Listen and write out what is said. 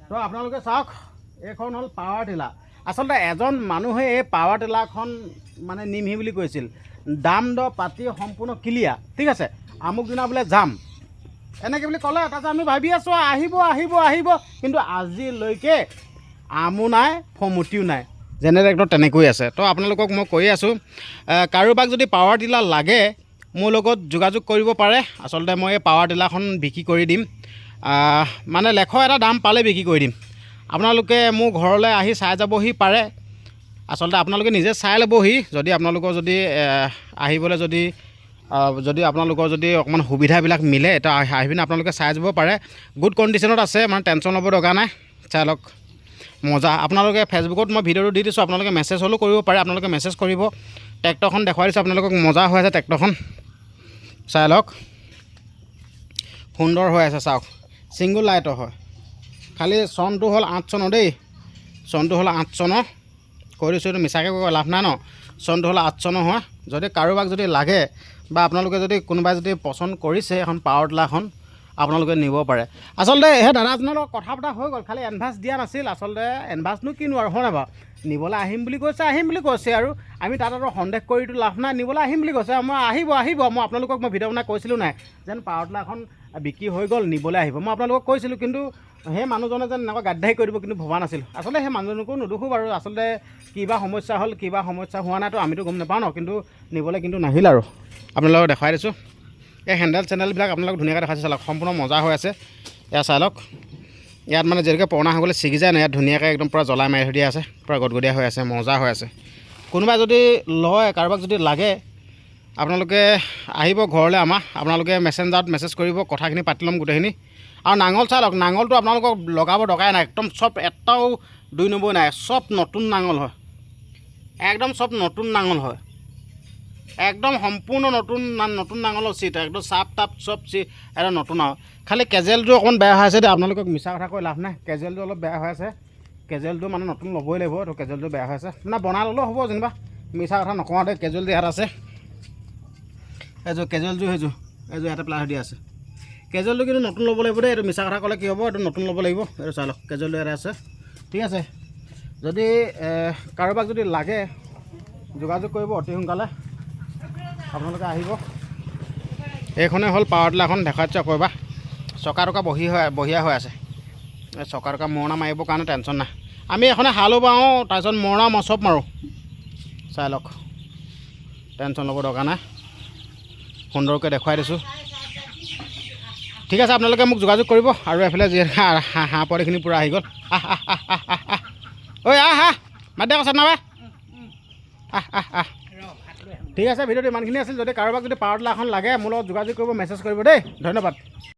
তো আপোনালোকে চাওক এইখন হ'ল পাৱাৰ টিলাৰ আচলতে এজন মানুহে এই পাৱাৰ টিলাৰখন মানে নিমহি বুলি কৈছিল দাম দ পাতি সম্পূৰ্ণ ক্লিয়াৰ ঠিক আছে আমুক দিনা বোলে যাম এনেকৈ বুলি ক'লে তাৰপিছত আমি ভাবি আছোঁ আহিব আহিব আহিব কিন্তু আজিলৈকে আমো নাই ফমুটিও নাই জেনেৰেটৰ তেনেকৈ আছে তো আপোনালোকক মই কৈ আছোঁ কাৰোবাক যদি পাৱাৰ টিলাৰ লাগে মোৰ লগত যোগাযোগ কৰিব পাৰে আচলতে মই এই পাৱাৰ টিলাৰখন বিক্ৰী কৰি দিম মানে লেখৰ এটা দাম পালে বিক্ৰী কৰি দিম আপোনালোকে মোৰ ঘৰলৈ আহি চাই যাবহি পাৰে আচলতে আপোনালোকে নিজে চাই ল'বহি যদি আপোনালোকৰ যদি আহিবলৈ যদি আপোনালোকৰ যদি অকণমান সুবিধাবিলাক মিলে এটা আহি পিনে আপোনালোকে চাই যাব পাৰে গুড কণ্ডিশ্যনত আছে মানে টেনশ্যন ল'ব দৰকাৰ নাই চাই লওক মজা আপোনালোকে ফেচবুকত মই ভিডিঅ'টো দি দিছোঁ আপোনালোকে মেছেজ হ'লেও কৰিব পাৰে আপোনালোকে মেছেজ কৰিব ট্ৰেক্টৰখন দেখুৱাই দিছোঁ আপোনালোকক মজা হৈ আছে ট্ৰেক্টৰখন চাই লওক সুন্দৰ হৈ আছে চাওক ছিংগুল লাইটৰ হয় খালি চনটো হ'ল 8 চনৰ দেই চনটো হ'ল 8 চনৰ কৈ দিছোঁ এইটো মিছাকৈ কৈ লাভ নাই ন চনটো হ'ল 8 চনৰ হয় যদি কাৰোবাক যদি লাগে বা আপোনালোকে যদি কোনোবাই যদি পচন্দ কৰিছে এখন পাৱাৰ টিলাৰখন আপোনালোকে নিব পাৰে আচলতে সেই দাদাজনৰ লগত কথা পতা হৈ গ'ল খালি এডভান্স দিয়া নাছিল আচলতে এডভান্সনো কিনো আৰু হয় নাই বাৰু নিবলৈ আহিম বুলি কৈছে আৰু আমি তাত আৰু সন্দেহ কৰিতো লাভ নাই নিবলৈ আহিম বুলি কৈছে মই আহিব মই আপোনালোকক মই ভিডিঅ' বনাই কৈছিলোঁ নাই যেন পাৱাৰ টিলাৰখন বিক্ৰী হৈ গ'ল নিবলৈ আহিব মই আপোনালোকক কৈছিলোঁ কিন্তু সেই মানুহজনে যেন এনেকুৱা গাদ্দাৰি কৰি দিব কিন্তু ভবা নাছিল আচলতে সেই মানুহজনকো নুদুখোঁ বাৰু আচলতে কিবা সমস্যা হ'ল কিবা সমস্যা হোৱা নাইতো আমিতো গম নাপাওঁ ন কিন্তু নিবলৈ কিন্তু নাহিল আৰু আপোনালোকক দেখুৱাই দিছোঁ এই হেণ্ডেল চেণ্ডেলবিলাক আপোনালোক ধুনীয়াকৈ দেখাইছে চাওক সম্পূৰ্ণ মজা হৈ আছে এয়া চাই লওক ইয়াত মানে যেনেকৈ পুৰণা হৈ গ'লে ছিগি যায় নাই ইয়াত ধুনীয়াকৈ একদম পূৰা জ্বলাই মাৰি থৈ দিয়া আছে পূৰা গদগদীয়া হৈ আছে মজা হৈ আছে কোনোবাই যদি লয় কাৰোবাক যদি লাগে আপোনালোকে আহিব ঘৰলৈ আপোনালোকে মেছেঞ্জাৰত মেছেজ কৰিব কথাখিনি পাতি ল'ম গোটেইখিনি আৰু নাঙল চাই লওক নাঙলটো আপোনালোকক লগাব দৰকাৰাই নাই একদম চব এটাও 2 নম্বৰ নাই চব নতুন নাঙল হয় একদম চব নতুন নাঙল হয় একদম সম্পূৰ্ণ নতুন নাঙলৰ চিট একদম চাপ টাপ চব এটা নতুন আৰু খালি কেজেলটো অকণমান বেয়া হৈ আছে দেই আপোনালোকক মিছা কথা কৈ লাভ নাই কেজেলটো অলপ বেয়া হৈ আছে কেজেলটো মানে নতুন ল'বই লাগিব তো কেজেলটো বেয়া হৈ আছে মানে বনাই ল'লেও হ'ব যেনিবা মিছা কথা নকওঁ দেই কেজেলটো ইয়াত আছে এইযোৰ কেজুৱেলযোৰ এইযোৰ ইয়াতে প্লাই দিয়া আছে কেজুৱেলটো কিন্তু নতুন ল'ব লাগিব দেই এইটো মিছা কথা ক'লে কি হ'ব এইটো নতুন ল'ব লাগিব এইটো চাই লওক কেজুৱেলটো ইয়াতে আছে ঠিক আছে যদি কাৰোবাক যদি লাগে যোগাযোগ কৰিব অতি সোনকালে আপোনালোকে আহিব এইখনেই হ'ল পাৱাৰ টিলাৰখন দেখাইছোঁ আকৌ এবাৰ চকা টকা বঢ়িয়া হৈ আছে এই চকা টকা মৰণা মাৰিবৰ কাৰণে টেনশ্যন নাই আমি এখনে হালো বাওঁ তাৰপিছত মৰণা চব মাৰোঁ চাই লওক টেনশ্যন ল'ব দৰকাৰ নাই সুন্দৰকৈ দেখুৱাই দিছোঁ ঠিক আছে আপোনালোকে মোক যোগাযোগ কৰিব আৰু এফালে যি হাঁহ পোৱালিখিনি পূৰা আহি গ'ল ঐ মাত দে কৈছে নাবা ঠিক আছে ভিডিঅ'টো ইমানখিনি আছিল যদি কাৰোবাক যদি পাৱাৰ টিলাৰখন লাগে মোৰ লগত যোগাযোগ কৰিব মেছেজ কৰিব দেই ধন্যবাদ